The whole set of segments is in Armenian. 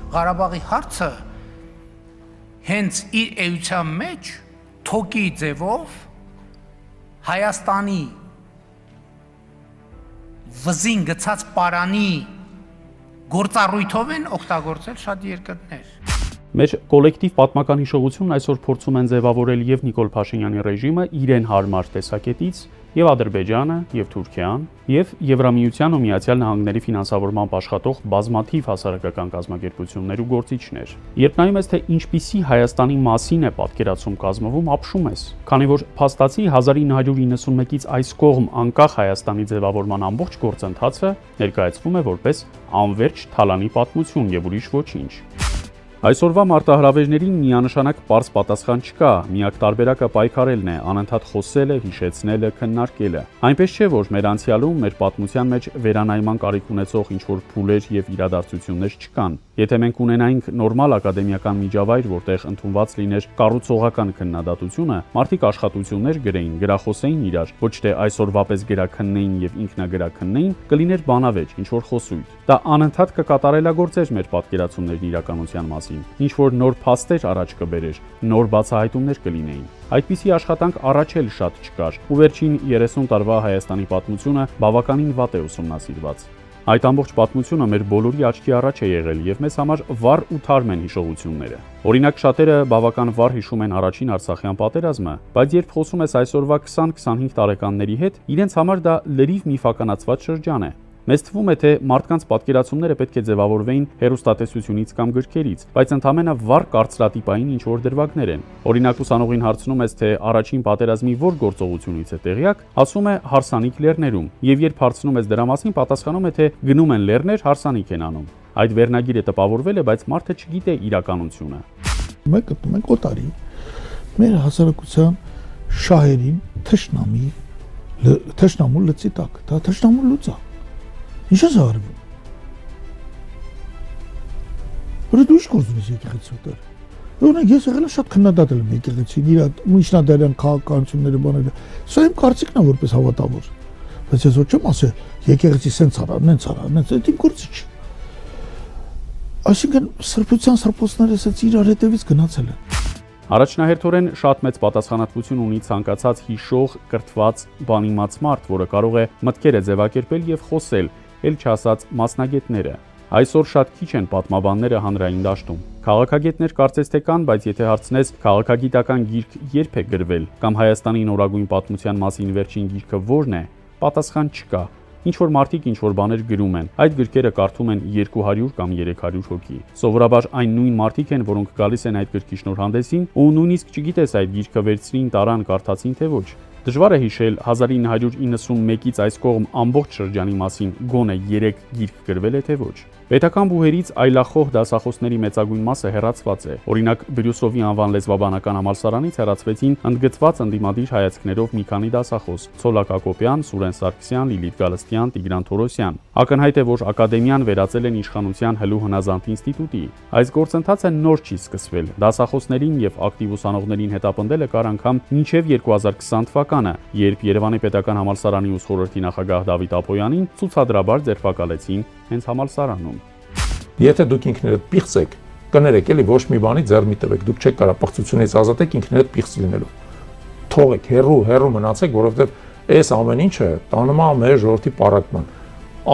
Ղարաբաղի հարցը հենց իր էության մեջ թոկի ձևով Հայաստանի վզին գցած պարանի գործառույթով են օգտագործել շատ երկրներ։ Մեր կոլեկտիվ պատմական հիշողությունն այսօր փորձում են ձևավորել եւ Նիկոլ Փաշինյանի ռեժիմը իրեն հարմար տեսակետից, եւ Ադրբեջանը, եւ Թուրքիան, եւ Եվրամիության ու Միացյալ Նահանգների ֆինանսավորմամբ աշխատող բազմաթիվ հասարակական կազմակերպություններ ու գործիչներ։ Երբ նայում ես, թե ինչպիսի Հայաստանի մասին է պատկերացում կազմվում, ապշում ես, քանի որ փաստացի 1991-ից այս կողմ անկախ Հայաստանի ձևավորման ամբողջ գործընթացը ներկայացվում է որպես անվերջ թալանի պատմություն եւ ուրիշ ոչինչ։ Այսօրվա մարտահրավերներին միանշանակ պարզ պատասխան չկա, միակ տարբերակը պայքարելն է, անընդհատ խոսելը, հիշեցնելը, քննարկելը։ Այնպես չէ, որ մեր անցյալում, մեր պատմության մեջ վերանայման կարիք ունեցող ինչ-որ փուլեր եւ իրադարձություններ չկան։ Եթե մենք ունենայինք նորմալ ակադեմիական միջավայր, որտեղ ընդունված լիներ կառուցողական քննադատությունը, մարդիկ աշխատություններ գրեին, գրախոսեին իրար, ոչ թե այսօրվա պես գրաքննեին եւ ինքնագրաքննեին, կլիներ բանավեճ, ինչ-որ խոսույթ։ Դա անընդհատ կկատարելագործեր մեր պատկերացումներն իրականության մասին, ինչ-որ նոր փաստեր առաջ կբերեր, նոր բացահայտումներ կլինեին։ Այդպիսի աշխատանք առաջ էլ շատ չկար, ու վերջին 30 տարվա Հայաստանի պատմությունը բավականին վատ է ուսումնասիրված։ Այդ ամբողջ պատմությունը մեր բոլորի աչքի առաջ է եղել եւ մեզ համար վառ ու թարմ են հիշողությունները։ Օրինակ, շատերը բավական վառ հիշում են առաջին Արցախյան պատերազմը, բայց երբ խոսում ես այսօրվա 20-25 տարեկանների հետ, իրենց համար դա լրիվ միֆականացված շրջան է։ Մեզ թվում է, թե մարդկանց պատկերացումները պետք է ձևավորվեին հեռուստատեսությունից կամ գրքերից, բայց ընդամենը վառ կարծրատիպային ինչ-որ դրվագներ են։ Օրինակ, ուսանողին հարցնում ես, թե առաջին պատերազմի որ գործողությունից է տեղյակ, ասում է հարսանիք լեռներում, եւ երբ հարցնում ես դրա մասին, պատասխանում է, թե գնում են լեռներ, հարսանիք են անում։ Այդ վերնագիրը տպավորվել է, բայց մարդը չգիտե իրականությունը։ Մենք գտնում ենք օտարի մեր հասարակության շահերին թշնամու լծի տակ, դա թշնամու լուծա։ Ինչ է զարվում։ Որ դու ինչ գործ ունես եկեղեցի ուտել։ Օրինակ ես եղել եմ շատ քննադատել եմ եկեղեցին, իր միջնադարյան քաղաքականությունները բաները։ Սա իմ կարծիքն է որպես հավատավոր։ Բայց ես ոչ չեմ ասել եկեղեցի սենց արա, նենց արա, նենց, դա իմ գործը չի։ Այսինքն սրբության սրբոցները ասած իրար հետևից գնացել են։ Առաջնահերթորեն շատ մեծ պատասխանատվություն ունի ցանկացած հիշող, կրթված, բանիմաց մարդ, որը կարող է մտքերը ձևակերպել եւ խոսել, ել չասած մասնագետները։ Այսօր շատ քիչ են պատմաբանները հանրային դաշտում։ Քաղաքագետներ կարծես թե կան, բայց եթե հարցնես քաղաքագիտական գիրք երբ է գրվել կամ Հայաստանի նորագույն պատմության մասին վերջին գիրքը որն է, պատասխան չկա։ Ինչ որ մարդիկ ինչ որ բաներ գրում են, այդ գրքերը կարդում են 200 կամ 300 հոգի։ Սովորաբար այն նույն մարդիկ են, որոնք գալիս են այդ գրքի շնորհանդեսին ու նույնիսկ չգիտես այդ գիրքը վերցրին, տարան, կարդացին թե ոչ։ Դժվար է հիշել 1991-ից այս կողմ ամբողջ շրջանի մասին գոնե 3 գիրք գրվել է թե ոչ։ Պետական բուհերից այլախոհ դասախոսների մեծագույն մասը հեռացված է։ Օրինակ, Բրյուսովի անվան լեզվաբանական համալսարանից հեռացվեցին ընդգծված ընդդիմադիր հայացքներով մի քանի դասախոս՝ Ցոլակ Ակոպյան, Սուրեն Սարգսյան, Լիլիթ Գալստյան, Տիգրան Թորոսյան։ Ակնհայտ է, որ ակադեմիան վերածել են իշխանության հլու հնազանդ ինստիտուտի։ Այս գործընթացը նոր չի սկսվել։ Դասախոսներին եւ ակտիվ ուսանողներին հետապնդելը կար անգամ մինչեւ 2020 թվականը, երբ Երևանի պետական համալսարանի ուսխորհրդի նախագահ Դավիթ Ափոյանին ցուցադրաբար ձերբակալեցին հենց համալսարանում։ Եթե դուք ինքներդ պիղծ եք, կներեք էլի ոչ մի բանի ձեռ մի տվեք, դուք չեք կարող պղծությունից ազատեք ինքներդ պիղծ լինելու։ Թողեք, հեռու մնացեք, որովհետև այս ամեն ինչը տանում է մեր ժողովրդի պառակտման։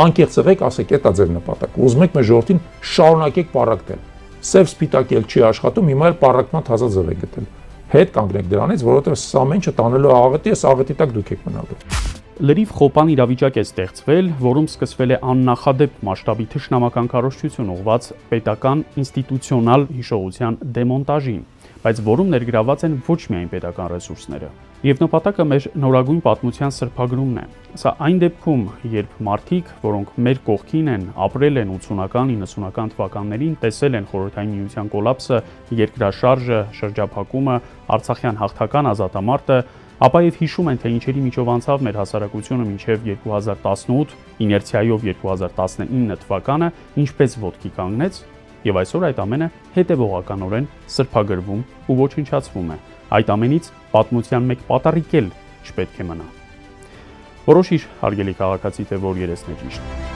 Անկեղծ եղեք, ասեք, դա ձեր նպատակը։ Ուզում եք մեր ժողովրդին շարունակեք պառակտել։ Սև սպիտակել չի աշխատում, հիմա էլ պառակտման թազա ձև է գտել։ Հետ կանգնեք դրանից, որովհետև սա ամեն ինչը տանելու է աղետի, այս աղետի տակ դուք եք մնալու։ Լրիվ խոպան իրավիճակ է ստեղծվել, որում սկսվել է աննախադեպ մասշտաբի թշնամական քարոզչություն ուղղված պետական ինստիտուցիոնալ հիշողության դեմոնտաժին, բայց որում ներգրավված են ոչ միայն պետական ռեսուրսները։ Եվ նպատակը մեր նորագույն պատմության սրբագրումն է։ Սա այն դեպքում, երբ մարդիկ, որոնք մեր կողքին են, ապրել են 80-ական, 90-ական թվականներին, տեսել են Խորհրդային Միության կոլապսը, երկրաշարժը, շրջափակումը, Արցախյան հաղթական ազատամարտը, ապա եւ հիշում են, թե ինչերի միջով անցավ մեր հասարակությունը մինչեւ 2018, իներցիայով 2019 թվականը, ինչպես ոտքի կանգնեց, եւ այսօր այդ ամենը հետեւողականորեն սրբագրվում ու ոչնչացվում է։ Այդ ամենից պատմության մեկ պատառիկ էլ չպետք է մնա։ Որոշիր, հարգելի քաղաքացի, թե որ երեսն է ճիշտ։